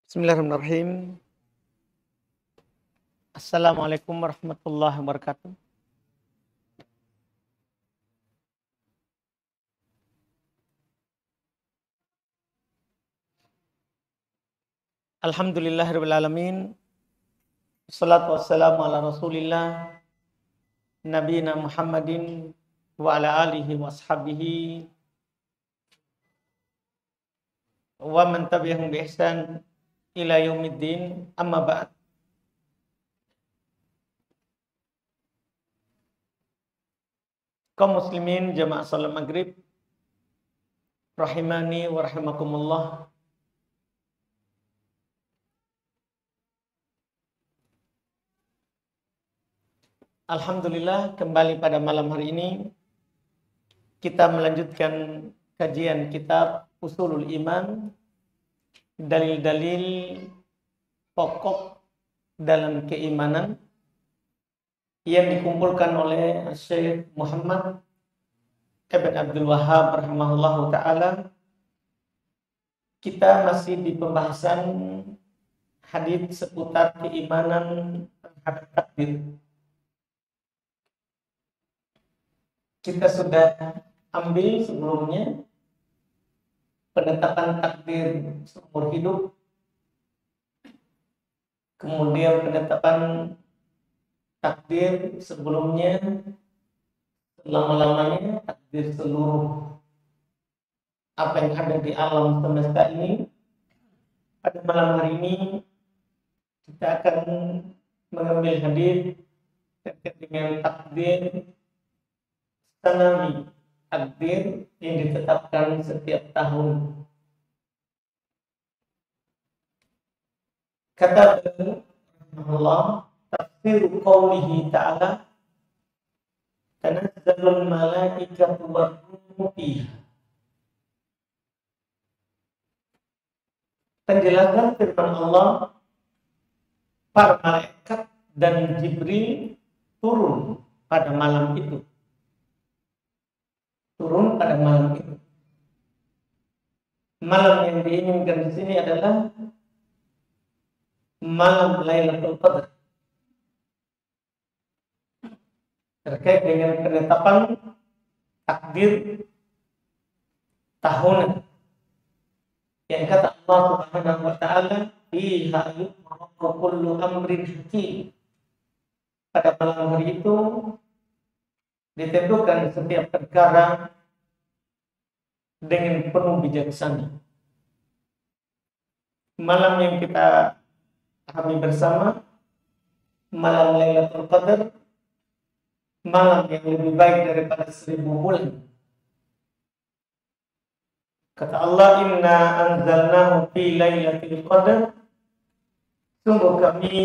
Bismillahirrahmanirrahim. Assalamualaikum warahmatullahi wabarakatuh. Alhamdulillahirabbil alamin. Wassalatu wassalamu ala Rasulillah nabiyina Muhammadin wa ala alihi washabihi wa man tabi'ahum bi ihsan ila yaumiddin. Amma ba'd. Kaum muslimin jamaah salat maghrib rahimani wa rahimakumullah. Alhamdulillah, kembali pada malam hari ini kita melanjutkan kajian kitab Ushulul Iman, dalil-dalil pokok dalam keimanan yang dikumpulkan oleh Syekh Muhammad Ibn Abdul Wahhab rahimahullahu ta'ala. Kita masih di pembahasan hadits seputar keimanan terhadap takdir. Kita sudah ambil sebelumnya penetapan takdir seumur hidup, kemudian penetapan takdir sebelumnya, selama-lamanya, takdir seluruh apa yang ada di alam semesta ini. Pada malam hari ini kita akan mengambil hadis terkait dengan takdir sanawi, takdir yang ditetapkan setiap tahun. Kata Allah, tafsir qaulihi ta'ala, tanazzalul malaikatu war-ruhu fiha. Penjelasan firman Allah, para malaikat dan Jibril turun pada malam itu. Turun pada malam itu. Malam yang diinginkan di sini adalah malam Lailatul Qadar. Terkait dengan penetapan takdir tahunan yang kata Allah Subhanahu wa ta'ala, fiha yufraqu kullu amrin hakim. Pada malam hari itu ditentukan setiap perkara dengan penuh bijaksana. Malam yang kita pahami bersama, malam Lailatul Qadar, malam yang lebih baik daripada 1000 bulan. Kata Allah, inna anzalnahu fi lailatul qadar. Sungguh kami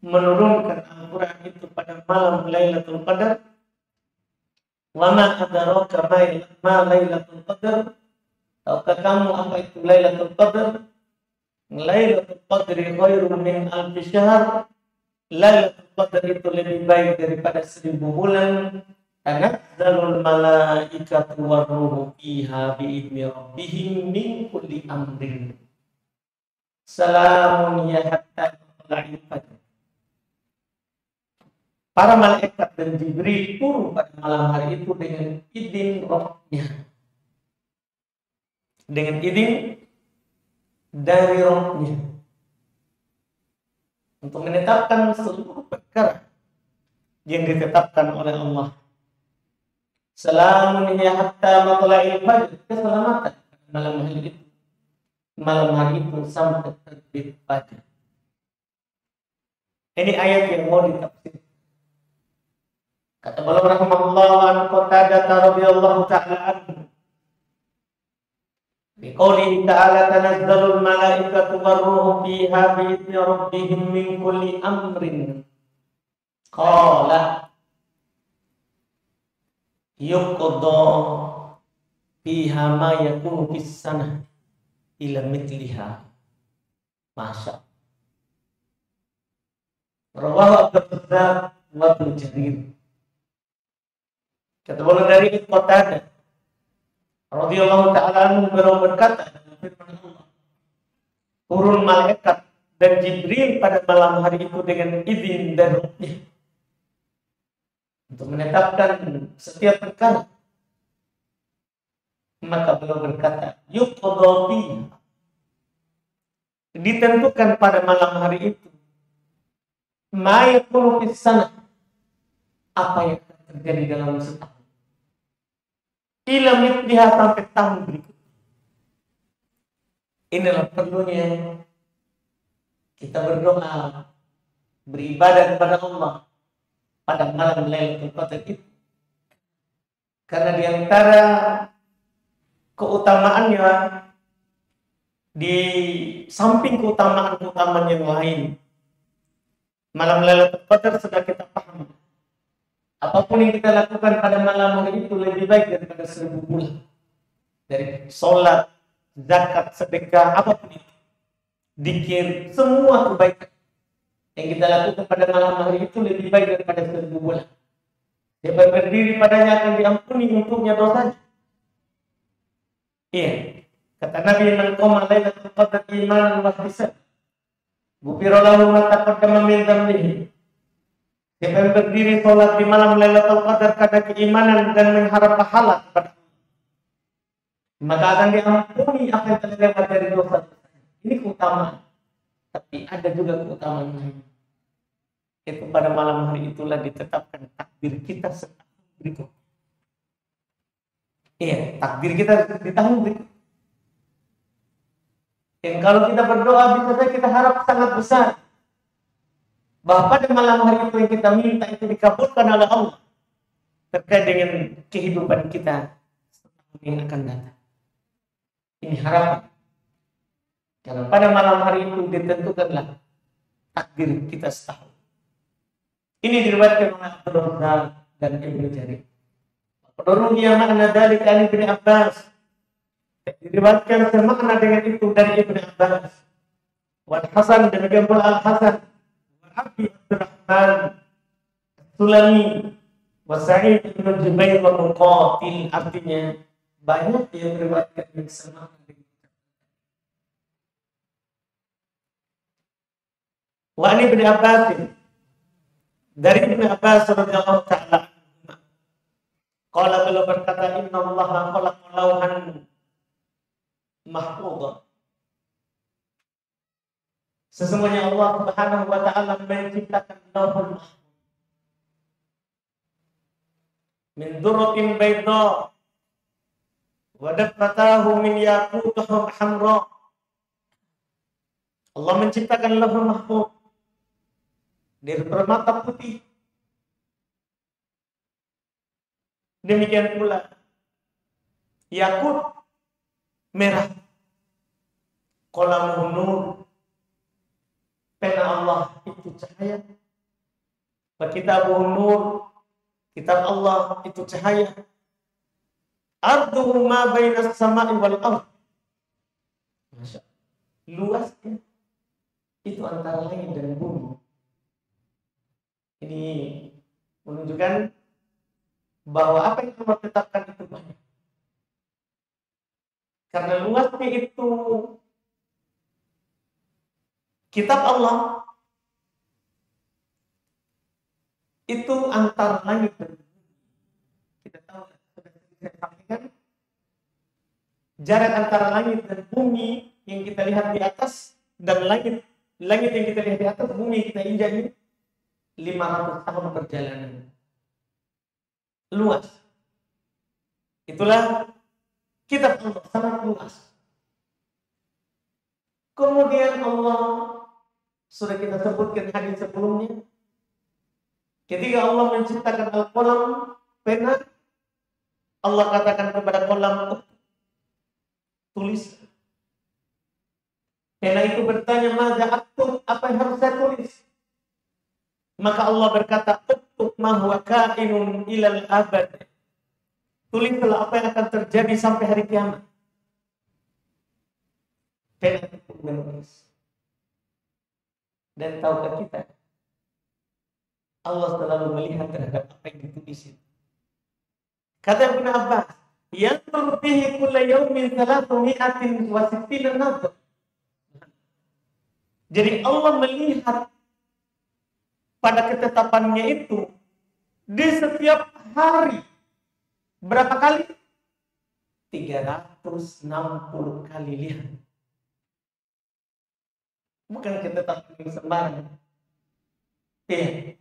menurunkan Al-Quran itu pada malam Lailatul Qadar. Wa ma adraka ma Lailatul Qadar. Tahukah kamu apa itu Lailatul Qadar? Lailatul Qadri khairun min alfi syahr. Lailatul Qadar itu lebih baik daripada 1000 bulan. Tanazzalul malaikatu war-ruhu fiha bi'izni rabbihim min kulli amrin. Salamun ya hatta matla'il fajr. Para malaikat dan Jibril turun pada malam hari itu dengan izin Rabb-nya. Dengan izin dari Rabb-nya. Untuk menetapkan seluruh perkara yang ditetapkan oleh Allah. Salamun ya hatta matla'il fajr. Keselamatan malam hari itu. Malam hari itu sampai terbit fajar. Ini ayat yang mau ditafsir. Kata beliau rahimahullah an Qatadah radhiyallahu ta'ala anhu. Biqaulihi ta'ala tanazzalul malaikatu war-ruhu fiha bi'izni rabbihim min kulli amrin. Qala yuqda fiha ma yakunu fis sanah ila mithliha. Masya. Rawahu Abdurrazzaq wa Ibnu Jarir. Kata beliau dari Qatadah radhiyallahu ta'ala anhu berkata, turun malaikat dan Jibril pada malam hari itu dengan izin dan ruhnya untuk menetapkan setiap perkara. Maka beliau berkata, yuqdati, ditentukan pada malam hari itu ma yakunu fis sanah, apa yang akan terjadi dalam setahun, ila mithliha, sampai tahun berikutnya. Inilah perlunya kita berdoa, beribadah kepada Allah pada malam Lailatul Qadar itu. Karena di antara keutamaannya, di samping keutamaan-keutamaan yang lain, malam Lailatul Qadar sudah kita paham. Apapun yang kita lakukan pada malam hari itu lebih baik daripada 1000 bulan. Dari sholat, zakat, sedekah, apapun itu, dzikir, semua kebaikan yang kita lakukan pada malam hari itu lebih baik daripada 1000 bulan. Siapa berdiri padanya akan diampuni untuknya dosanya. Iya, kata Nabi, man qama lailatul qadar imanan wa ihtisaban ghufira lahu ma taqaddama min dhanbihi. Siapa yang berdiri sholat di malam Lailatul Qadar karena keimanan dan mengharap pahala kepada Allah, maka akan diampuni apa yang telah lewat dari dosa. Ini keutamaan. Tapi ada juga keutamaan lain. Itu pada malam hari itulah ditetapkan takdir kita setahun berikut. Iya, takdir kita di tahun berikut. Dan kalau kita berdoa, bisa saja kita harap sangat besar bahwa pada malam hari itu yang kita minta itu dikabulkan oleh Allah terkait dengan kehidupan kita yang akan datang. Ini harapan. Karena pada malam hari itu ditentukanlah takdir kita setahun. Ini diriwayatkan oleh Abdurrazzaq dan Ibnu Jarir. Qadrunya makna dari Ali bin Abbas. Diriwayatkan semakna dengan itu dari Ibnu Abbas. Wal Hasan, demikian pula Al Hasan, Abi Abdurrahman Sulami, wa Sa'id bin Jubair wa Muqatil. Artinya banyak yang meriwayatkan yang sama. Wa ani bin Abbas, dari Ibnu Abbas radhiyallahu ta'ala anhu, qala, beliau berkata, inna Allah khalaqa lawhan mahfudha. Sesungguhnya Allah Subhanahu wa ta'ala menciptakan lauhul mahfuz min durratin bayda wa daffatahu min yaqutah hamra. Allah menciptakan lauhul mahfuz dari permata putih. Demikian pula yakut merah, qalamun nur, pena Allah itu cahaya, wa kitabuhun nur, kitab Allah itu cahaya, arduhu ma bainas sama'i wal ardh, luasnya itu antara langit dan bumi. Ini menunjukkan bahwa apa yang Allah tetapkan itu banyak. Karena luasnya itu kitab Allah itu antar langit dan bumi. Kita tahu, sudah saya sampaikan, jarak antara langit dan bumi yang kita lihat di atas dan langit yang kita lihat di atas, bumi yang kita injak ini 500 tahun perjalanan. Luas. Itulah kitab Allah, sangat luas. Kemudian Allah, sudah kita sebutkan hadis sebelumnya, Ketika Allah menciptakan al-qalam, pena, Allah katakan kepada qalam, tulis. Pena itu bertanya, "Madza aktub?" Apa yang harus saya tulis? Maka Allah berkata, "Uktub ma huwa kainun ilal abad." Tulislah apa yang akan terjadi sampai hari kiamat. Pena itu menulis. Dan tahukah kita, Allah selalu melihat terhadap apa yang ditulis itu. Kata Ibnu Abbas, "Yanzuru fihi kulla yawmin 360 nadhr." Jadi Allah melihat pada ketetapannya itu di setiap hari. Berapa kali? 360 kali lihat. Bukan ketetapan yang sembarang. Iya.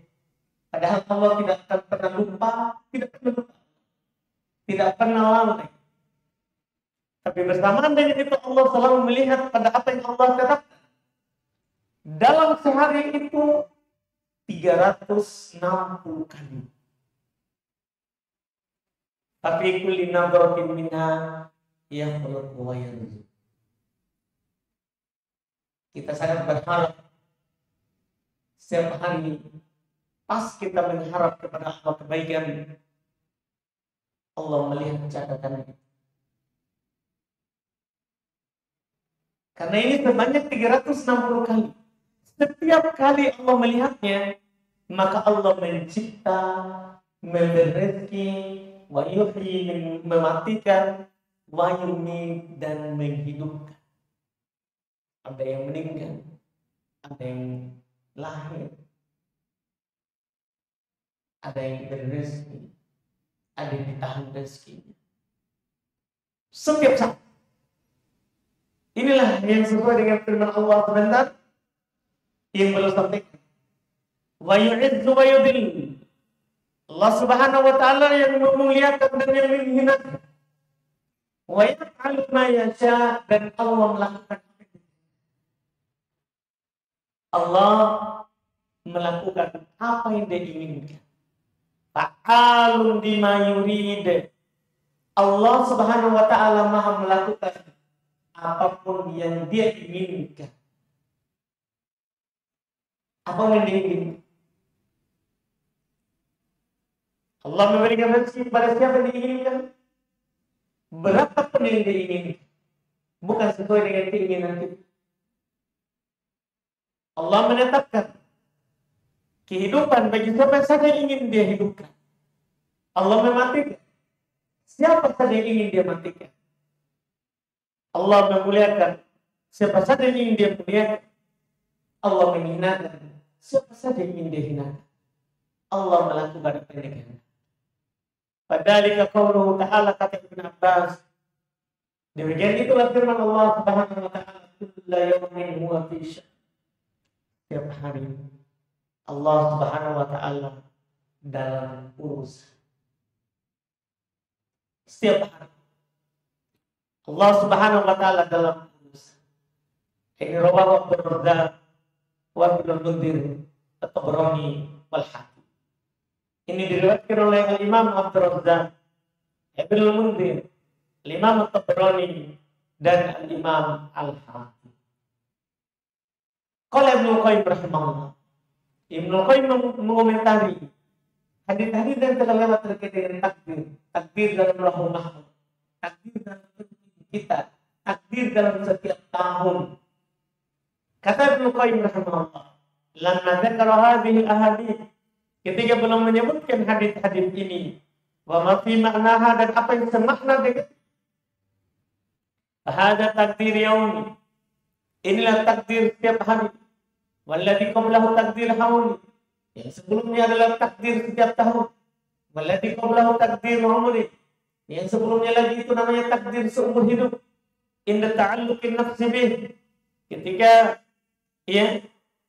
Padahal Allah tidak akan pernah lupa, tidak pernah lalai. Tapi bersamaan dengan itu Allah selalu melihat pada apa yang Allah tetapkan. Dalam sehari itu 360 kali. Tapi kulli nadratin minha yakhluqu wa yarzuq. Kita sangat berharap setiap hari pas kita mengharap kepada Allah kebaikan, Allah melihat catatan itu. Karena ini sebanyak 360 kali. Setiap kali Allah melihatnya, maka Allah mencipta, memberi rezeki, wa yuhyi, mematikan, wa yumit, dan menghidupkan. Ada yang meninggal, ada yang lahir, ada yang diberi rezeki, ada yang ditahan rezekinya. Setiap saat. Inilah yang sesuai dengan firman Allah sebentar yang belum sampaikan. Wa yu'izzu wa yudhill. Allah Subhanahu wa taala yang memuliakan dan yang menghinakan. Wa yaf'alu ma yasha, dan Allah melakukan apa yang Dia inginkan. Fa'alun bima yurid. Allah Subhanahu wa taala Maha melakukan apapun yang Dia inginkan. Apa yang Dia inginkan? Allah memberikan rezeki kepada siapa yang diinginkan. Berapapun yang Dia inginkan. Bukan sesuai dengan keinginan kita. Allah menetapkan kehidupan bagi siapa saja yang ingin Dia hidupkan. Allah mematikan siapa saja yang ingin Dia matikan. Allah memuliakan siapa saja yang ingin Dia muliakan. Allah menghinakan siapa saja yang ingin Dia hinakan. Allah melakukan apa yang Dia kehendaki. Padahal qauluhu ta'ala, kata Ibnu Abbas, demikian itulah firman Allah Subhanahu wa taala, "Kullu yawmin huwa fi sya'n." Setiap hari Allah Subhanahu wa taala dalam urusan. Setiap hari Allah Subhanahu wa taala dalam urusan. Ini rawahu Abdul Razzaq wa Ibnu Munzir at-Tabrani wal Hakim. Ini diriwayatkan oleh Imam Abdul Razzaq, Ibnu Munzir, Imam at-Tabrani, dan Imam Al-Hakim. Qala Ibnu Qayyim rahimahullah. Ibnu Qayyim mengomentari hadis-hadis yang telah lewat terkait dengan takdir dalam Lauhul Mahfuz, takdir dalam kita, takdir dalam setiap tahun. Kata Ibnu Qayyim rahimahullah, "Lamma dzakara hadhihi al-ahadits," ketika belum menyebutkan hadis-hadis ini, wa ma fi ma'naha, dan apa yang semakna dengan hada takdir yaumi, inilah takdir setiap hari, walladzi qablahu takdir hauli, yang sebelumnya adalah takdir setiap tahun, walladzi qablahu takdir umri, yang sebelumnya lagi itu namanya takdir seumur hidup, inda ta'alluqin nafsi bih, ketika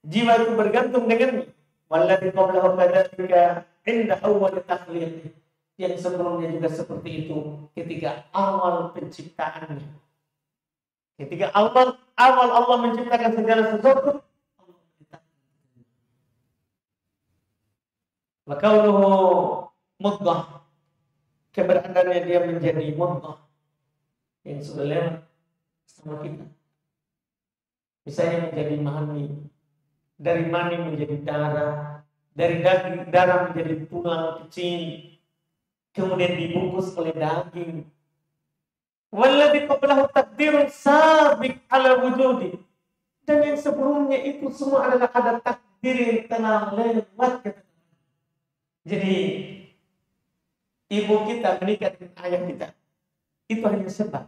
jiwa itu bergantung dengannya. Walladzi qablahu kadzalika inda awwal takhliq, yang sebelumnya juga seperti itu ketika awal penciptaannya. Ketika awal Allah menciptakan segala sesuatu, Maka mudghah, keberadaannya dia menjadi mudghah yang sudah lewat sama kita. Misalnya menjadi mani, dari mani menjadi darah, dari daging darah menjadi tulang kecil, kemudian dibungkus oleh daging. Walladzi qablahu taqdirun sabiq ala wujudi. Dan yang sebelumnya itu semua adalah ada takdir yang telah lewat. Jadi ibu kita menikah dengan ayah kita, itu hanya sebab.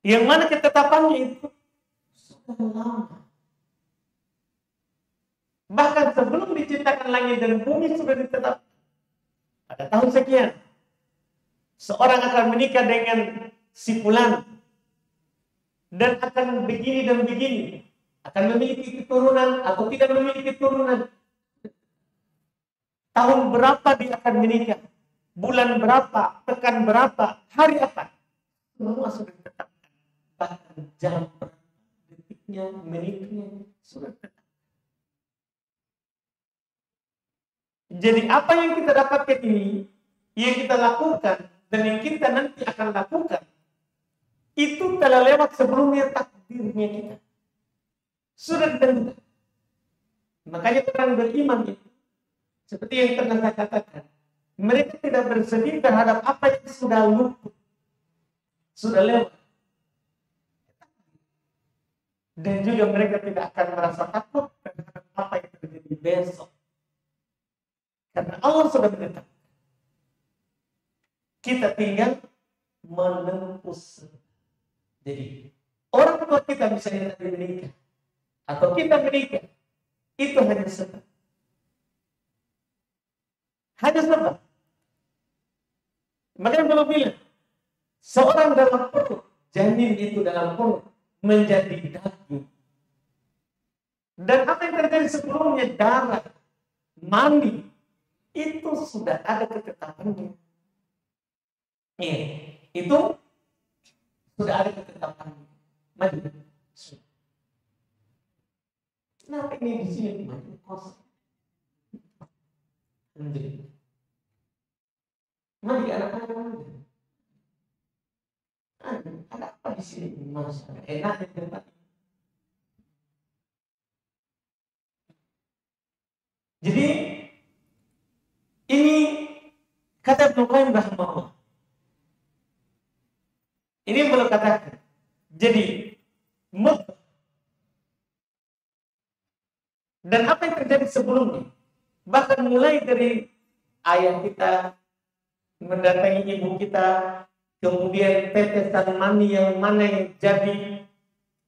Yang mana ketetapannya itu sudah lama. Bahkan sebelum diciptakan langit dan bumi sudah ditetapkan. Pada tahun sekian, seorang akan menikah dengan si fulan dan akan begini dan begini, akan memiliki keturunan atau tidak memiliki keturunan. Tahun berapa dia akan menikah, bulan berapa, pekan berapa, hari apa, semua sudah ditetapkan. Bahkan jam berapa, detiknya, menitnya sudah ditetapkan. Jadi apa yang kita dapatkan ini, yang kita lakukan dan yang kita nanti akan lakukan, itu telah lewat sebelumnya takdirnya kita. Sudah ditentukan. Makanya orang beriman itu, seperti yang pernah saya katakan, mereka tidak bersedih terhadap apa yang sudah luput, sudah lewat. Dan juga mereka tidak akan merasa takut terhadap apa yang terjadi besok. Karena Allah sudah menetapkan. Kita tinggal menempuh. Jadi, orang tua kita misalnya tadi menikah, atau kita menikah, itu hanya sebab. Hanya sebab. Makanya belum bilang, seorang dalam perut, janin itu dalam perut, menjadi daging. Dan apa yang terjadi sebelumnya, darah, mani, itu sudah ada ketetapannya. Itu sudah ada ketetapannya. Maju. Kenapa ini di sini banyak kos? Mandi anak-anak mandi. Ada apa di sini? Mas, enak di tempat. Jadi ini kata Ibnu Qayyim rahimahullah. Ini yang belum katakan. Jadi dan apa yang terjadi sebelumnya, bahkan mulai dari ayah kita mendatangi ibu kita, kemudian tetesan mani yang mana yang jadi,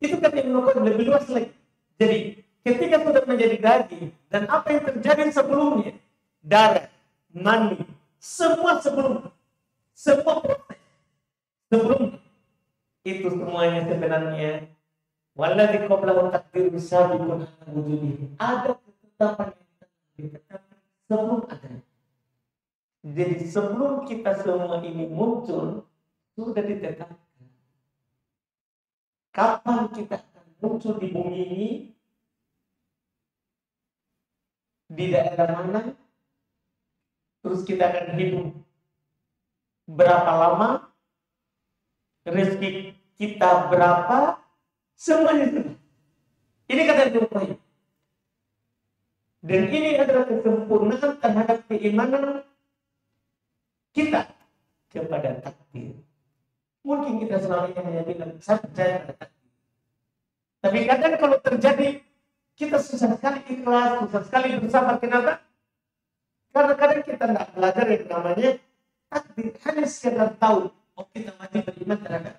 itu kata Ibnu Qayyim lebih luas lagi. Jadi ketika sudah menjadi daging dan apa yang terjadi sebelumnya, darah, mani, semua sebelum, semua proses sebelum itu semuanya sebenarnya walladzi qablahu taqdir sabiqun ala wujudi. Ada ketetapan yang ditetapkan sebelum adanya. Jadi sebelum kita semua ini muncul sudah ditetapkan. Kapan kita akan muncul di bumi ini? Di daerah mana? Terus kita akan hidup berapa lama? Rezeki kita berapa? Semuanya sudah. Ini kata Ibnu Qayyim. Dan ini adalah kesempurnaan terhadap keimanan kita kepada takdir. Mungkin kita selama ini hanya bilang saya percaya pada takdir. Tapi kadang kalau terjadi kita susah sekali ikhlas, susah sekali bersabar. Kenapa? Karena kadang kita tidak belajar yang namanya takdir. Hanya sekedar tahu, oh kita wajib beriman terhadap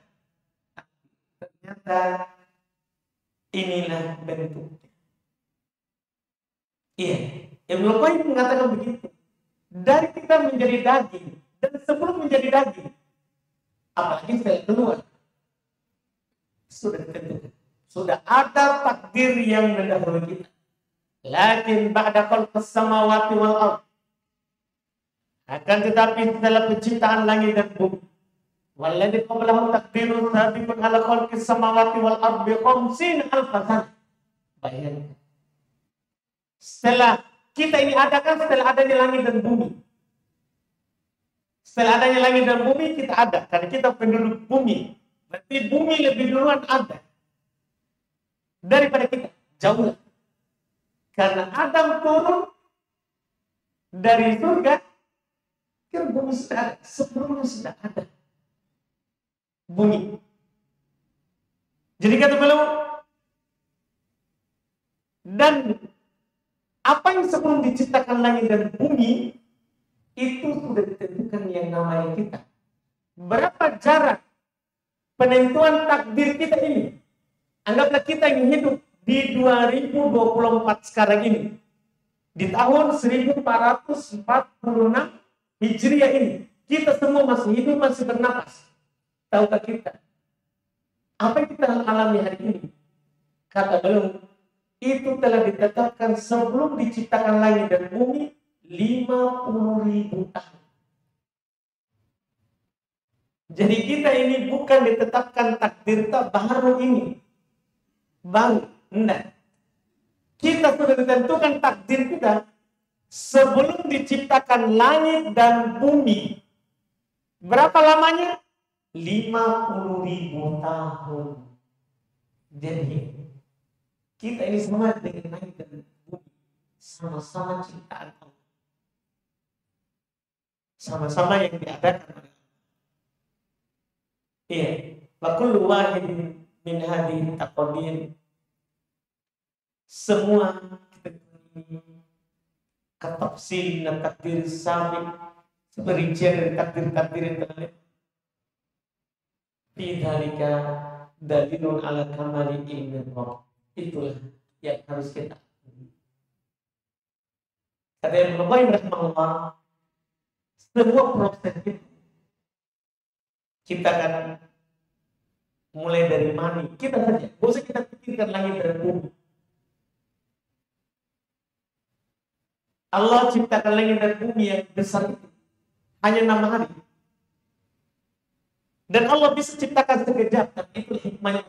takdir. Ternyata inilah bentuknya. Iya, Ibnu Qayyim mengatakan begitu. Dari kita menjadi daging dan sebelum menjadi daging, apalagi sel keluar, sudah ditentukan. Sudah ada takdir yang mendahului kita. Lakin ba'da khalqis samawati wal ardh. Akan tetapi setelah penciptaan langit dan bumi, walladzi qablahu taqdirun sabiqun ala khalqis samawati wal ardh bi 50,000 sana. Bayangkan. Setelah Kita ini ada kan setelah adanya langit dan bumi. Setelah adanya langit dan bumi kita ada, karena kita penduduk bumi. Berarti bumi lebih duluan ada daripada kita, jauh. Karena Adam turun dari surga, ke bumi sudah ada, sebelumnya sudah ada bumi. Jadi kata beliau, dan apa yang sebelum diciptakan langit dan bumi itu sudah ditentukan yang namanya kita. Berapa jarak penentuan takdir kita ini? Anggaplah kita yang hidup di 2024 sekarang ini. Di tahun 1446 Hijriah ini. Kita semua masih hidup, masih bernapas. Tahukah kita? Apa yang kita alami hari ini? Kata beliau, itu telah ditetapkan sebelum diciptakan langit dan bumi 50.000 tahun. Jadi kita ini bukan ditetapkan takdir tak baru ini. Baru, enggak. Kita sudah ditentukan takdir kita sebelum diciptakan langit dan bumi. Berapa lamanya? 50.000 tahun. Jadi kita ini semua dengan langit dan bumi sama-sama ciptaan Allah. Sama-sama yang diadakan oleh Allah. Iya. Wa kullu wahidin min hadhihi taqdir. Semua kita ini ketafsil dan takdir sabit perincian dari takdir-takdir yang telah Bidzalika dalilun ala kamali ilmi Allah. Itulah yang harus kita. Kata Ibnu Qayyim rahimahullah, semua proses itu kita akan mulai dari mani. Kita saja, tidak usah kita pikirkan langit dan bumi. Allah ciptakan langit dan bumi yang besar itu hanya 6 hari. Dan Allah bisa ciptakan sekejap, tapi itu hikmahnya.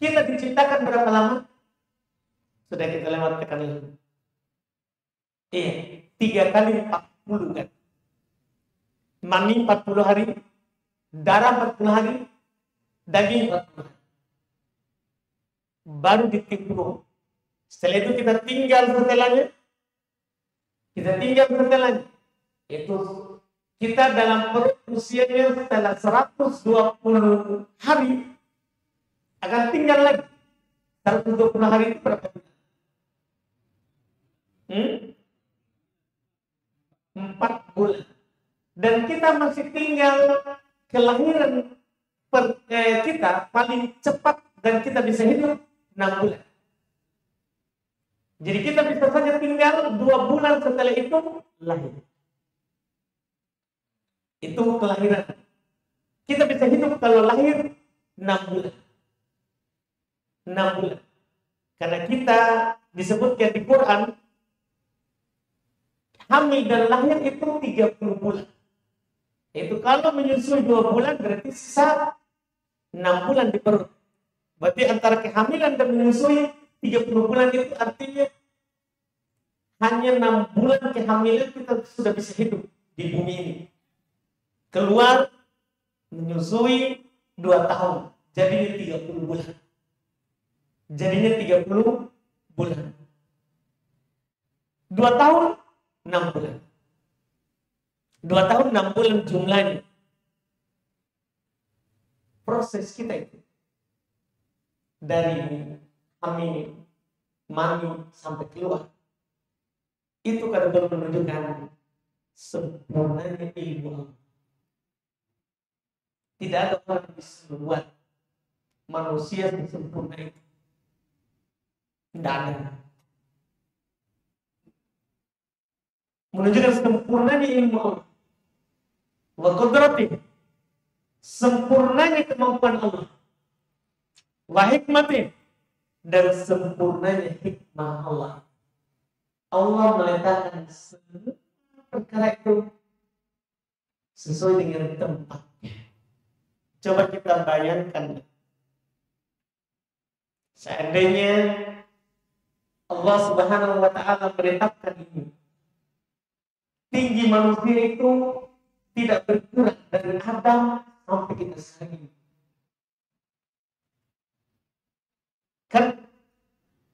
Kita diciptakan berapa lama? Sudah kita lewatkan ini. Iya, 3 kali 40 kan. Mani 40 hari, darah 40 hari, daging 40 hari. Baru ditimbul. Setelah itu kita tinggal setelahnya. Itu kita dalam perut usianya setelah 120 hari akan tinggal lagi. 120 hari itu berapa? 4 bulan. Dan kita masih tinggal kelahiran kita paling cepat dan kita bisa hidup 6 bulan. Jadi kita bisa saja tinggal 2 bulan setelah itu lahir. Itu kelahiran. Kita bisa hidup kalau lahir 6 bulan. 6 bulan. Karena kita disebutkan di Quran, hamil dan lahir itu 30 bulan. Itu kalau menyusui 2 bulan berarti sisa 6 bulan di perut. Berarti antara kehamilan dan menyusui 30 bulan itu artinya hanya 6 bulan kehamilan kita sudah bisa hidup di bumi ini. Keluar menyusui 2 tahun, jadinya 30 bulan. Jadinya 30 bulan. 2 tahun 6 bulan. 2 tahun 6 bulan jumlahnya. Proses kita itu dari hamil, mani sampai keluar itu kadang-kadang menunjukkan sempurnanya ilmu Allah. Tidak ada orang yang bisa membuat manusia sempurna itu. Tidak ada. Menunjukkan sempurnanya ilmu Allah. Wa qudrati, sempurnanya kemampuan Allah. Wa hikmati, dan sempurnanya hikmah Allah. Allah meletakkan semua perkara itu sesuai dengan tempatnya. Coba kita bayangkan, seandainya Allah Subhanahu wa taala menetapkan ini. Tinggi manusia itu tidak berkurang dari Adam sampai kita sekarang ini. Kan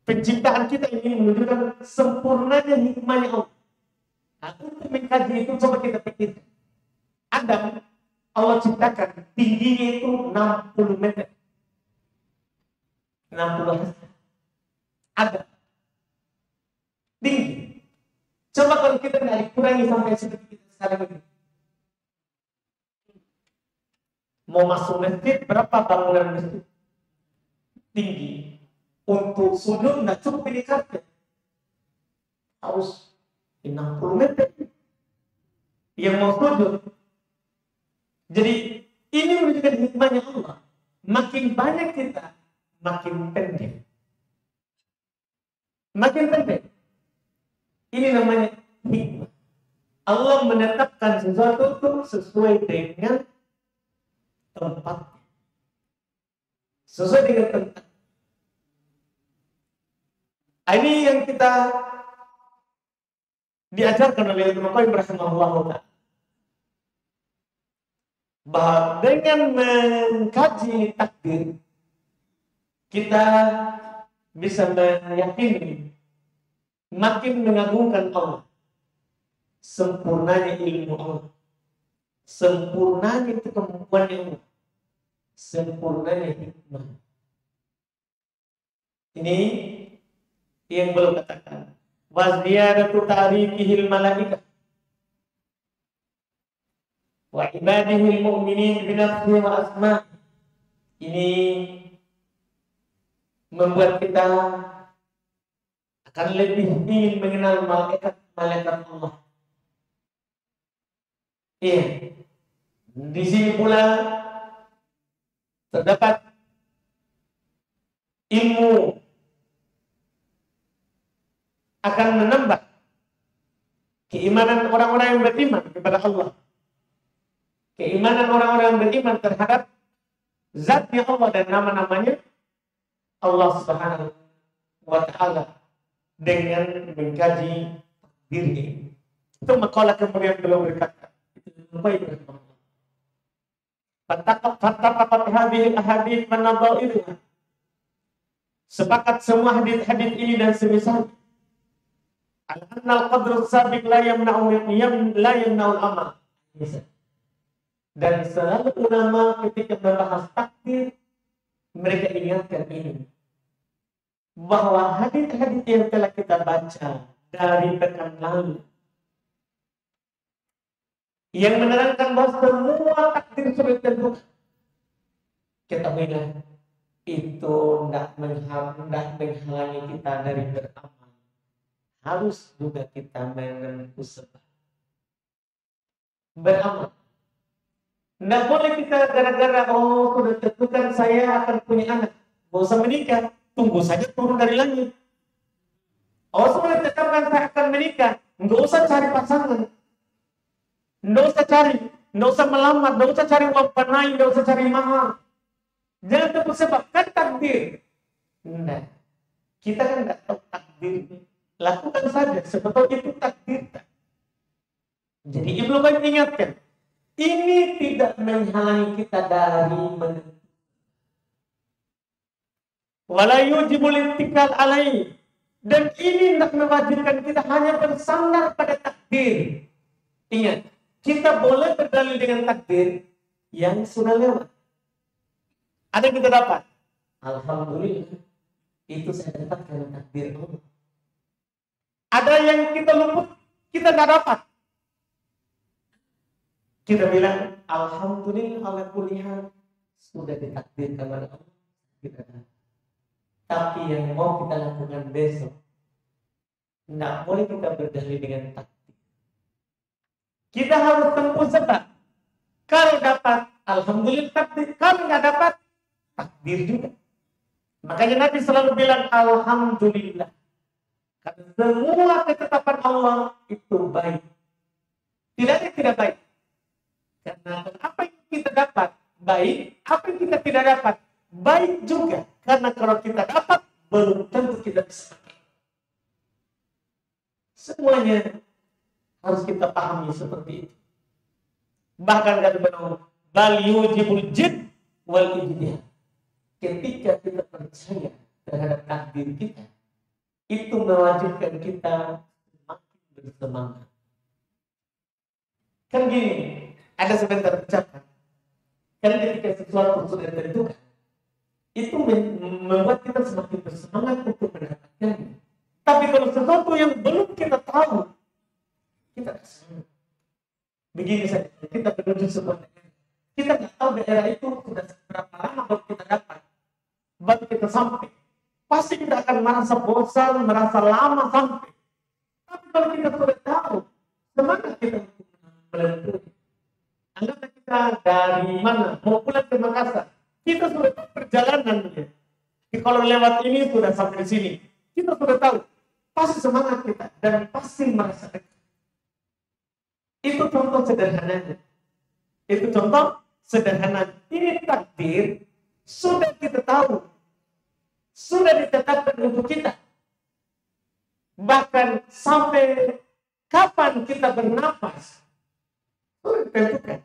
penciptaan kita ini menunjukkan sempurnanya hikmahnya Allah. Nah, untuk mengkaji itu coba kita pikirkan. Adam, Allah ciptakan tingginya itu 60 meter. 60 meter. Adam. Tinggi. Coba kalau kita tidak kurangi sampai seperti kita sekarang ini. Mau masuk masjid, berapa bangunan masjid? Tinggi. Untuk sujud tidak cukup ini karpet. Harus 60 meter. Yang mau sujud. Jadi ini menunjukkan hikmahnya Allah. Makin banyak kita, makin pendek. Makin pendek. Ini namanya hikmah. Allah menetapkan sesuatu itu sesuai dengan tempatnya. Sesuai dengan tempat. Ini yang kita diajarkan oleh Ibnu Qayyim rahimahullah ta'ala. Bahwa dengan mengkaji takdir, kita bisa meyakini, makin mengagungkan Allah, sempurnanya ilmu Allah, sempurnanya itu kemampuannya Allah, sempurnanya hikmah. Ini yang belum katakan. Wa ziyadatu ta'rifihil malaikah wa ibadihil mu'minin binafsihi wa asma'. Ini membuat kita akan lebih ingin mengenal malaikat Allah. Iya. Di sini pula terdapat ilmu akan menambah keimanan orang-orang yang beriman kepada Allah. Keimanan orang-orang yang beriman terhadap zatnya Allah dan nama-namanya Allah Subhanahu wa ta'ala dengan mengkaji takdirnya. Itu makalah kemudian belum berkata. Itu baik berkata. Fattaqat hadhihi al-ahadits man nadha'irha. Sepakat semua hadis-hadis ini dan semisal al-annal qadru sabiq la yamna'u amal. Dan selalu ulama ketika membahas takdir mereka ingatkan ini, bahwa hadis-hadis yang telah kita baca dari pekan lalu yang menerangkan bahwa semua takdir sudah ditentukan, ketahuilah itu tidak menghalangi kita dari beramal. Harus juga kita menempuh sebab beramal. Tidak boleh kita gara-gara sudah tentukan saya akan punya anak, nggak usah menikah, tunggu saja turun dari langit. Sudah tetapkan saya akan menikah, nggak usah cari pasangan, nggak usah melamar, nggak usah cari uang panai, nggak usah cari mahal. Jangan tunggu sebab kan takdir. Nah, kita kan nggak tahu takdir. Lakukan saja sebetulnya itu takdir. Jadi Ibnu Qayyim ingatkan, ini tidak menghalangi kita dari menentukan. Wala yujibul ittikal alaihi. Dan ini tidak mewajibkan kita hanya bersandar pada takdir. Ingat, kita boleh berdalil dengan takdir yang sudah lewat. Ada yang kita dapat. Alhamdulillah. Itu saya dapat karena takdir Allah. Ada yang kita luput, kita tidak dapat. Kita bilang, alhamdulillah ala kulli hal, sudah ditakdirkan oleh Allah. Kita dapat. Tapi yang mau kita lakukan besok, tidak boleh kita berdalil dengan takdir. Kita harus tempuh sebab. Kalau dapat, alhamdulillah takdir. Kalau nggak dapat, takdir juga. Makanya Nabi selalu bilang, alhamdulillah. Karena semua ketetapan Allah itu baik. Tidak ada yang tidak baik. Karena apa yang kita dapat baik, apa yang kita tidak dapat baik juga. Karena kalau kita dapat, belum tentu kita bisa. Semuanya harus kita pahami seperti itu. Bahkan kata beliau, bal yujibul jid wal ijtihad. Ketika kita percaya terhadap takdir kita, itu mewajibkan kita semakin bersemangat. Kan gini, ada sebentar ucapan. Kan ketika sesuatu sudah ditentukan, itu membuat kita semakin bersemangat untuk mendapatkannya. Tapi kalau sesuatu yang belum kita tahu, kita semangat. Begini saja, kita menuju sebuah daerah. Kita nggak tahu daerah itu sudah berapa lama baru kita dapat, baru kita sampai. Pasti kita akan merasa bosan, merasa lama sampai. Tapi kalau kita sudah tahu, semangat kita untuk melalui. Anggaplah kita dari mana, mau pulang ke Makassar. Kita sudah tahu perjalanan. Kalau lewat ini sudah sampai di sini. Kita sudah tahu. Pasti semangat kita dan pasti merasa dekat. Itu contoh sederhananya. Itu contoh sederhana. Ini takdir sudah kita tahu. Sudah ditetapkan untuk kita. Bahkan sampai kapan kita bernapas sudah ditentukan.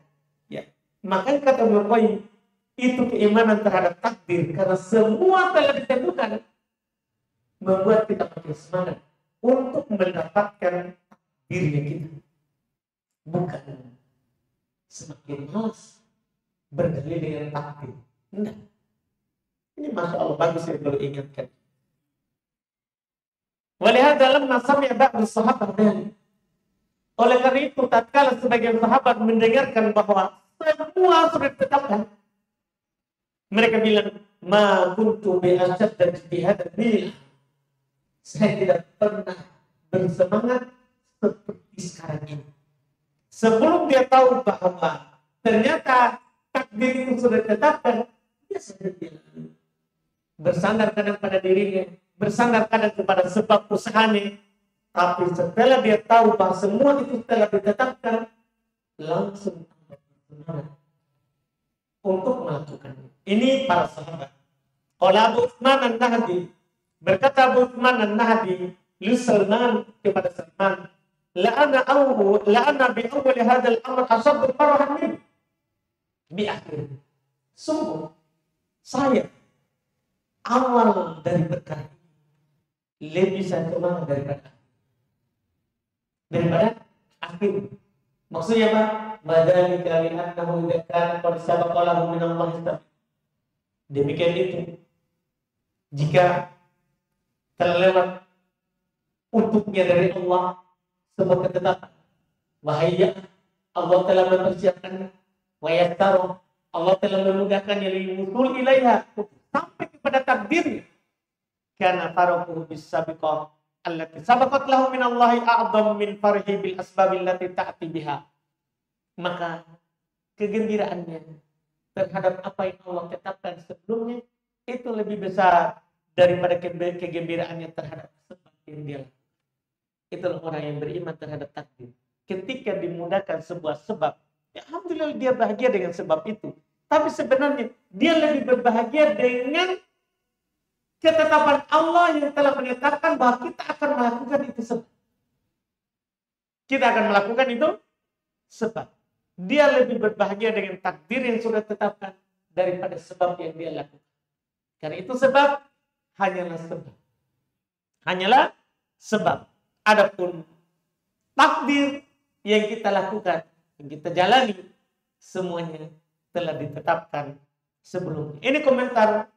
Ya. Makanya kata Bukhari, itu keimanan terhadap takdir. Karena semua telah ditentukan. Membuat kita makin semangat untuk mendapatkan takdirnya kita. Bukan semakin malas berdalil dengan takdir. Enggak. Ini Masya Allah bagus yang perlu ingatkan. Walihada lamma sami'a ba'du sahabat dari. Oleh karena itu, tatkala sebagian sahabat mendengarkan bahwa semua sudah ditetapkan, mereka bilang, ma kuntu bi asyadda ijtihadan billah. Saya tidak pernah bersemangat seperti sekarang ini. Sebelum dia tahu bahwa ternyata takdir itu sudah ditetapkan, dia sudah bersandar kadang pada dirinya, bersandar kadang kepada sebab usahanya. Tapi setelah dia tahu bahwa semua itu telah ditetapkan, langsung bersemangat untuk melakukannya. Ini para sahabat. Qala Abu Utsman An-Nahdi, berkata Abu Utsman An-Nahdi, li Salman kepada Salman, la'ana bi awwal hadzal amr asabbu farahan min bi akhir. Sungguh saya awal dari berkah lebih saya semangat daripada akhir. Maksudnya apa? Madzalika li annahu idza kana qad sabaqa lahu min Allah taala. Demikian itu jika terlewat untuknya dari Allah sebuah ketetapan, wahai Allah telah mempersiapkan, wa yastaru Allah telah memudahkannya lil wusul ilaiha sampai kepada takdirnya. Karena faraquhu bis sabiqah allati sabaqat lahu min Allah a'dham min farhi bil asbab allati ta'ti biha. Maka kegembiraannya terhadap apa yang Allah tetapkan sebelumnya itu lebih besar daripada kegembiraannya terhadap sebab yang dia lakukan. Itulah orang yang beriman terhadap takdir. Ketika dimudahkan sebuah sebab, ya alhamdulillah dia bahagia dengan sebab itu. Tapi sebenarnya dia lebih berbahagia dengan ketetapan Allah yang telah menetapkan bahwa kita akan melakukan itu sebab. Kita akan melakukan itu sebab. Dia lebih berbahagia dengan takdir yang sudah ditetapkan daripada sebab yang dia lakukan. Karena itu sebab hanyalah sebab. Hanyalah sebab. Adapun takdir yang kita lakukan, yang kita jalani, semuanya telah ditetapkan sebelumnya. Ini komentar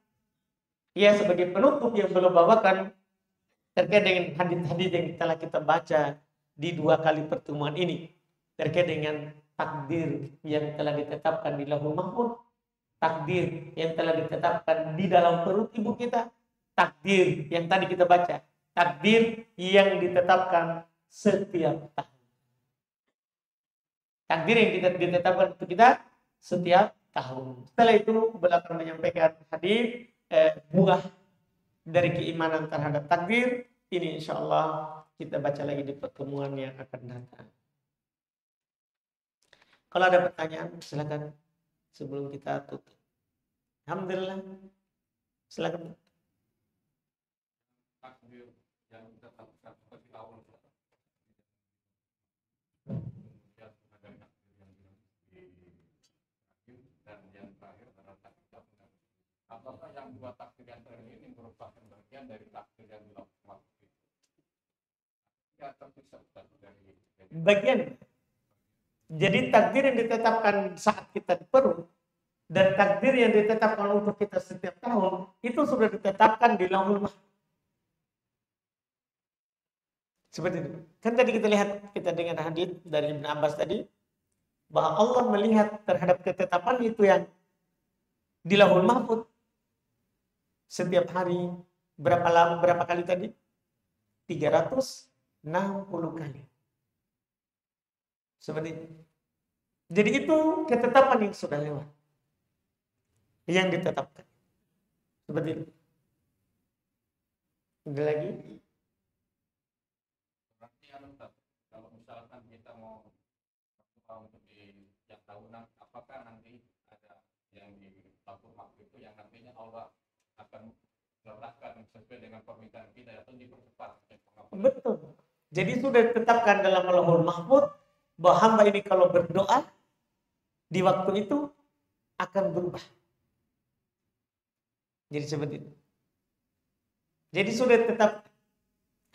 ya sebagai penutup yang belum bawakan terkait dengan hadis-hadis yang telah kita baca di 2 kali pertemuan ini terkait dengan takdir yang telah ditetapkan di Lauhul Mahfuz, takdir yang telah ditetapkan di dalam perut ibu kita, takdir yang tadi kita baca, takdir yang ditetapkan setiap tahun. Takdir yang ditetapkan untuk kita setiap tahun. Setelah itu beliau akan menyampaikan hadis buah dari keimanan terhadap takdir. Ini insya Allah kita baca lagi di pertemuan yang akan datang. Kalau ada pertanyaan silakan sebelum kita tutup. Alhamdulillah. Silakan. Takdir yang kita lakukan seperti awal. yang dua takdir yang terakhir ini merupakan bagian dari takdir yang dilakukan. Ya, terpisah dari bagian. Jadi takdir yang ditetapkan saat kita di perut dan takdir yang ditetapkan untuk kita setiap tahun itu sudah ditetapkan di Lauhul Mahfuz. Seperti itu. Kan tadi kita dengar hadis dari Ibn Abbas tadi bahwa Allah melihat terhadap ketetapan itu yang di Lauhul Mahfuz setiap hari berapa kali tadi? 360 kali. Seperti itu. Jadi itu ketetapan yang sudah lewat. Yang ditetapkan. Seperti itu. Ada lagi? berarti kalau misalkan kita mau untuk di yang tahunan, apakah nanti ada yang di Lauhul Mahfuz itu yang nantinya Allah akan letakkan sesuai dengan permintaan kita atau dipercepat? Betul. Jadi sudah ditetapkan dalam Lauhul Mahfuz bahwa hamba ini kalau berdoa di waktu itu akan berubah. Jadi seperti itu. Jadi sudah tetap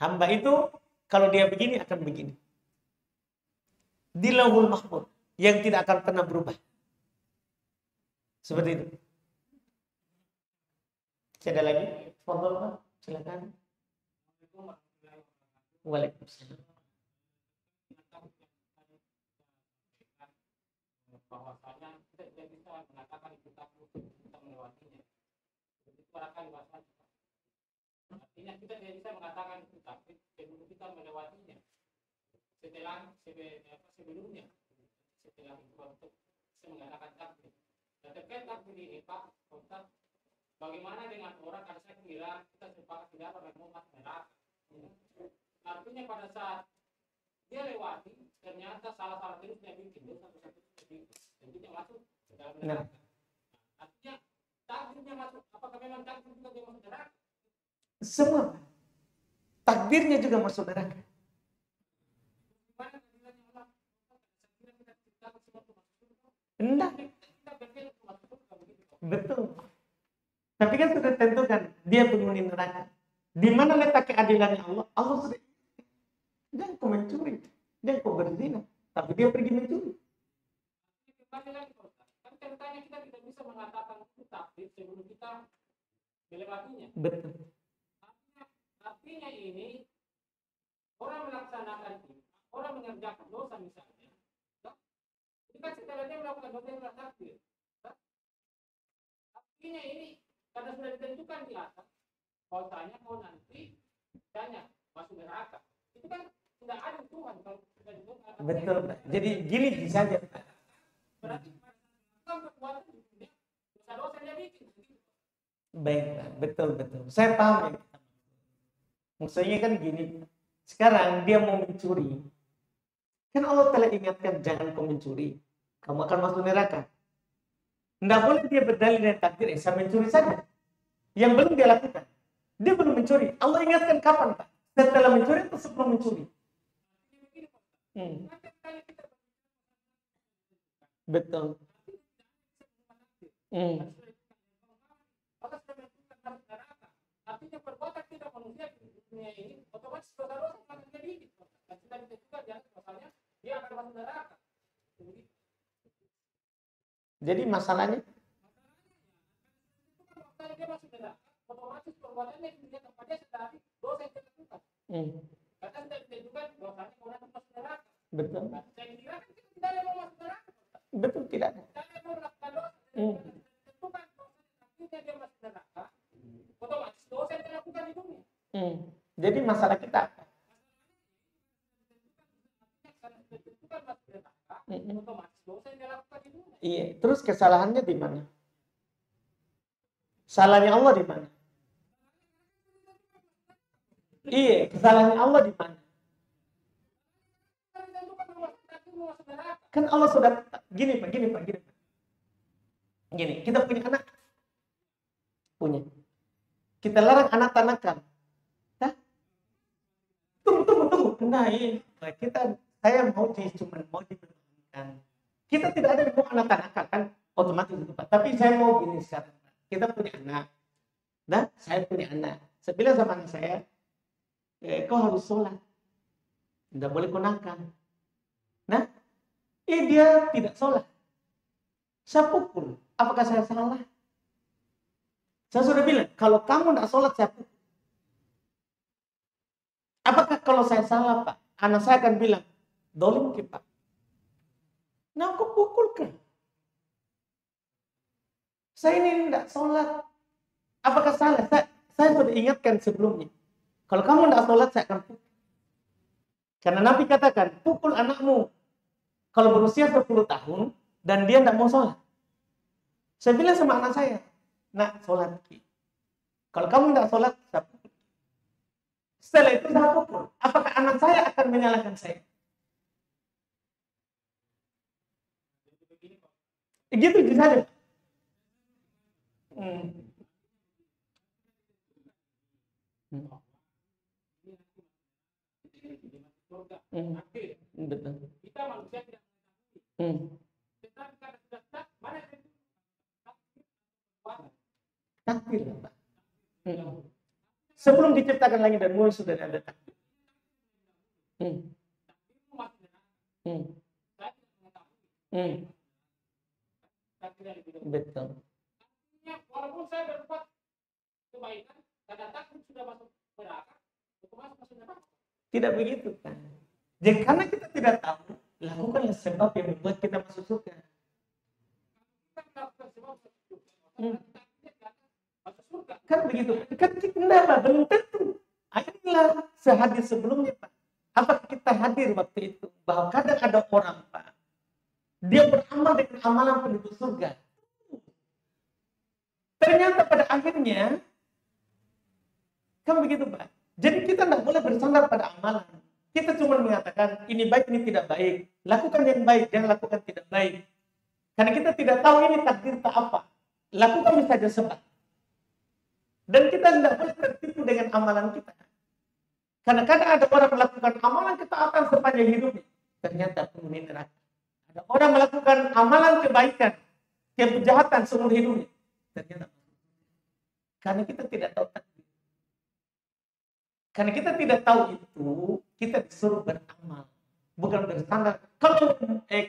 hamba itu kalau dia begini akan begini. Di Lauhul Mahfuz yang tidak akan pernah berubah. Seperti itu. Ada lagi? Fadhol, Pak. Silakan. Waalaikumsalam. Bahwasanya kita tidak bisa mengatakan kita melewatinya. Itu akan bahasa. Artinya kita tidak bisa mengatakan itu tapi sebelum kita melewatinya. Sebelumnya setelah itu untuk bisa mengatakan takdir. Dan terkait takdir ini Pak Ustaz, bagaimana dengan orang kalau saya kira kita sepakat tidak akan mau masuk neraka. Artinya pada saat dia lewati ternyata salah terus dia bikin dosa seperti dan dia masuk ke dalam neraka. Artinya takdirnya masuk. Apakah memang takdir juga dia masuk neraka? Semua takdirnya juga masuk neraka. Enggak. Betul. Tapi kan sudah tentukan dia penghuni neraka. Di mana letak keadilannya Allah? Allah sudah. Jangan kau mencuri, jangan kau berzina, tapi dia pergi mencuri. Kan ceritanya kita tidak bisa mengatakan itu takdir sebelum kita melewatinya. Betul. Artinya ini orang melaksanakan itu, orang mengerjakan dosa misalnya. Jika setelah dia melakukan dosa yang takdir, artinya ini karena sudah ditentukan di atas, bahwasanya mau nanti tanya masuk neraka. Itu kan tidak ada Tuhan kalau sudah ditentukan. Betul. Jadi gini saja. Berarti kekuatan di dunia dosa-dosa yang dia bikin. Baik, betul. Saya paham. Maksudnya kan gini. Sekarang dia mau mencuri. Kan Allah telah ingatkan jangan kau mencuri. Kamu akan masuk neraka. Tidak boleh dia berdalil dengan takdir. Saya mencuri saja. Yang belum dia lakukan. Dia belum mencuri. Allah ingatkan kapan, Pak? Setelah mencuri atau sebelum mencuri? Betul. Artinya perbuatan kita manusia di dunia ini otomatis dosa-dosa akan terjadi. Dan kita ditentukan di atas dosanya dia akan masuk neraka. Jadi masalahnya? Masalahnya dia masuk neraka, otomatis perbuatannya dia kepada sedari dosa yang kita lakukan. Karena tidak ditentukan dosanya kemudian masuk neraka. Betul. Saya kira kan kita tidak ada mau masuk neraka. Betul, tidak ada. Tidak ada mau melakukan dosa. Ditentukan dosa yang dia masuk neraka, otomatis dosa yang dilakukan di dunia. Jadi masalah kita apa? Otomatis dosa yang dilakukan di dunia. Iya, terus kesalahannya di mana? Salahnya Allah di mana? Iya, kesalahannya Allah di mana? Kan Allah sudah gini Pak. Gini, kita punya anak. Punya. Kita larang anak-anakan. Hah? Tunggu. Nah, iya. Saya mau diperhatikan. Kita tidak ada yang mau anak-anakan kan otomatis itu Pak. Tapi saya mau gini sekarang. Kita punya anak. Nah, saya punya anak. Saya bilang sama anak saya, kau harus sholat. Tidak boleh kau nakal. Nah, dia tidak sholat. Saya pukul. Apakah saya salah? Saya sudah bilang, kalau kamu tidak sholat, saya pukul. Apakah kalau saya salah, Pak? Anak saya akan bilang, dolim ke Pak. Nah, aku pukulkan. Saya ini tidak sholat. Apakah salah? Saya sudah ingatkan sebelumnya. Kalau kamu tidak sholat, saya akan pukul. Karena Nabi katakan, pukul anakmu. Kalau berusia 10 tahun, dan dia tidak mau sholat. Saya bilang sama anak saya, nak sholat. Kalau kamu tidak sholat, saya pukul. Setelah itu saya pukul. Apakah anak saya akan menyalahkan saya? Gitu saja. Betul. Kita manusia tidak tetapi karena sudah tak, mana yang takdir, Pak. Sebelum diciptakan langit dan bumi sudah ada takdir. Betul. Walaupun saya berbuat kebaikan, karena takdir sudah masuk neraka, masuk neraka. Tidak begitu, kan? Jadi karena kita tidak tahu, lakukanlah sebab yang membuat kita masuk surga. Kan begitu. Kan kita tidak, belum tentu. Akhirnya sehari sebelumnya, Pak. Apakah kita hadir waktu itu? Bahwa kadang ada orang, Pak. Dia beramal dengan amalan penduduk surga. Ternyata pada akhirnya, kan begitu, Pak. Jadi kita tidak boleh bersandar pada amalan. Kita cuma mengatakan, ini baik, ini tidak baik. Lakukan yang baik, jangan lakukan tidak baik. Karena kita tidak tahu ini takdir tak apa. Lakukan saja sebab. Dan kita tidak boleh tertipu dengan amalan kita. Karena kadang ada orang melakukan amalan ketaatan sepanjang hidupnya. Ternyata penghuni neraka. Ada orang melakukan amalan kebaikan, kejahatan seumur hidupnya. Ternyata. Karena kita tidak tahu takdir. Karena kita tidak tahu itu, kita disuruh beramal. Bukan bersandar. Kalau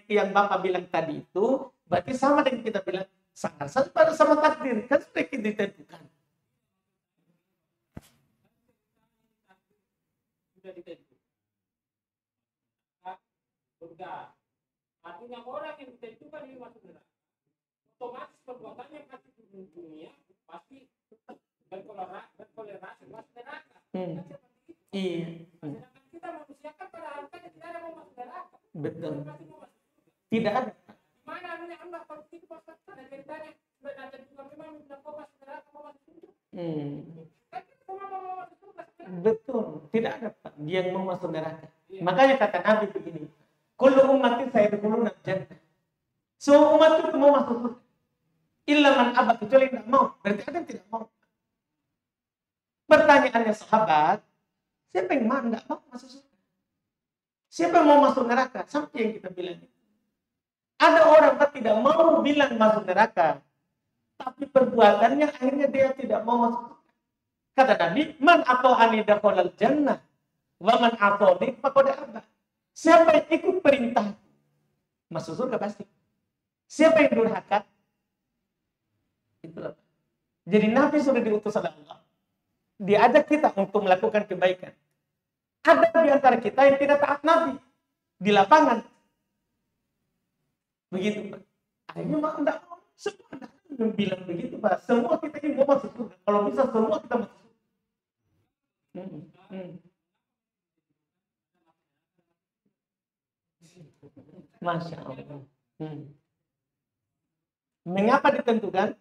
yang Bapak bilang tadi itu, berarti sama dengan kita bilang, sangat sama takdir. Kan sudah kita ditentukan. Sudah ditentukan. Surga. Artinya orang yang ditentukan ini masuk neraka. Otomatis perbuatannya pasti di dunia, pasti berkolerasi masuk neraka. Iya. Sedangkan kita manusia kan pada akhirnya tidak ada mau masuk neraka. Betul. Tidak ada. Mana adanya Allah kalau itu pasal ada ceritanya sebenarnya juga memang tidak mau masuk neraka mau masuk surga. Kan kita semua mau masuk surga. Betul. Tidak ada, Pak, yang mau masuk neraka. Makanya kata Nabi begini, kullu ummati sayadkhuluna jannah. Semua umat itu mau masuk surga. Illa man aba, kecuali yang tidak mau. Berarti ada yang tidak mau. Pertanyaannya sahabat, siapa yang tidak mau masuk surga? Siapa yang mau masuk neraka? Sampai yang kita bilang. Ada orang yang tidak mau bilang masuk neraka, tapi perbuatannya akhirnya dia tidak mau masuk surga. Kata Nabi, man ata'ani dakhalal jannah, wa man ata'ani faqad aba. Siapa yang ikut perintah masuk surga pasti. Siapa yang durhaka? Itulah. Jadi Nabi sudah diutus oleh Allah. Diajak kita untuk melakukan kebaikan. Ada di antara kita yang tidak taat Nabi di lapangan. Begitu, Pak. Akhirnya tidak mau. Semua yang bilang begitu, Pak. Semua kita ini mau masuk surga. Kalau bisa semua kita masuk surga. Masya Allah. Mengapa ditentukan?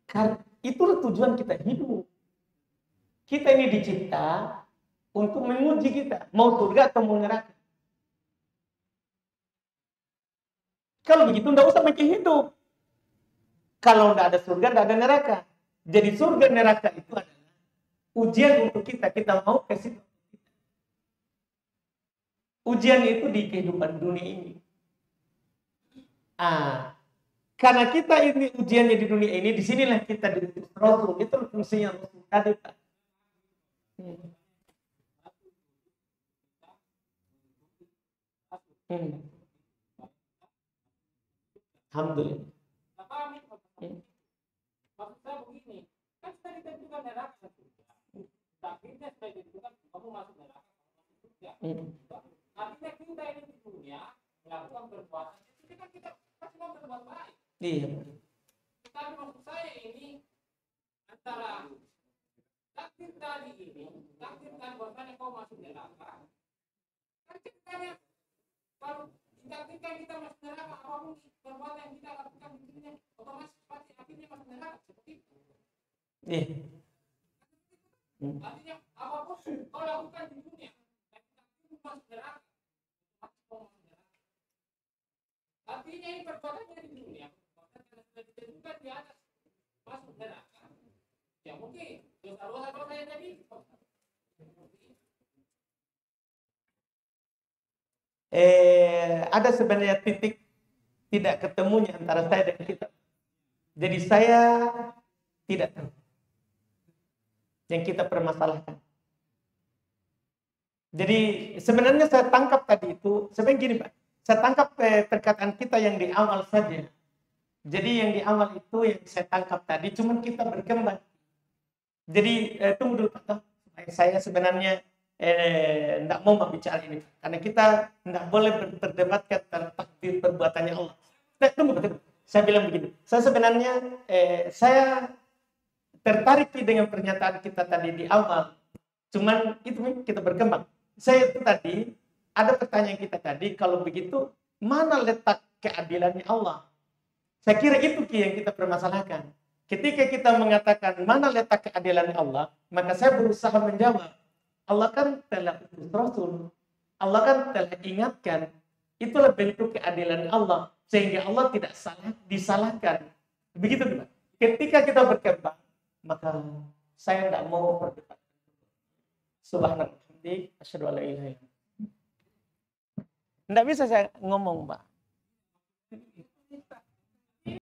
Karena itulah tujuan kita hidup. Kita ini dicipta untuk menguji kita. Mau surga atau mau neraka. Kalau begitu tidak usah makin hidup. Kalau tidak ada surga, tidak ada neraka. Jadi surga neraka itu adalah ujian untuk kita. Kita mau kasih. Ujian itu di kehidupan dunia ini. Karena kita ini ujiannya di dunia ini, disinilah kita diutus Rasul. Itu fungsinya Rasul tadi, Pak. Alhamdulillah. Maksud saya begini, kan kita ditentukan neraka, takdirnya sudah ditentukan kamu masuk neraka, masuk surga. Artinya kita ini di dunia melakukan perbuatan, itu kan kita pasti mau berbuat baik. Iya. Tapi maksud saya ini antara takdir tadi ini, takdirkan bahwasanya kau masuk neraka. Kan ceritanya kalau ditakdirkan kita masuk neraka, apapun perbuatan yang kita lakukan di dunia, otomatis pasti akhirnya masuk neraka seperti itu. Iya. Artinya apapun kau lakukan di dunia, takdir masuk neraka, pasti kau masuk neraka. Artinya ini perbuatannya di dunia, karena sudah ditentukan di atas masuk neraka. Ya mungkin dosa-dosa yang tadi. Ada sebenarnya titik tidak ketemunya antara saya dan kita. Jadi saya tidak tahu yang kita permasalahkan. Jadi sebenarnya saya tangkap tadi itu, sebenarnya gini Pak, saya tangkap perkataan kita yang di awal saja. Jadi yang di awal itu yang saya tangkap tadi, cuman kita berkembang. Jadi tunggu dulu Pak, saya sebenarnya tidak mau bicara ini karena kita tidak boleh berdebatkan tentang takdir perbuatannya Allah. Tunggu betul. Saya bilang begini. Saya sebenarnya saya tertarik dengan pernyataan kita tadi di awal. Cuman itu kita berkembang. Saya itu tadi ada pertanyaan kita tadi, kalau begitu mana letak keadilannya Allah? Saya kira itu yang kita permasalahkan. Ketika kita mengatakan mana letak keadilannya Allah, maka saya berusaha menjawab. Allah kan telah utus Rasul. Allah kan telah ingatkan. Itulah bentuk keadilan Allah. Sehingga Allah tidak disalahkan. Begitu Pak. Ketika kita berkembang, maka saya tidak mau berdebat. Subhanallah. Asyhadu an la ilaha illallah. Tidak bisa saya ngomong, Pak.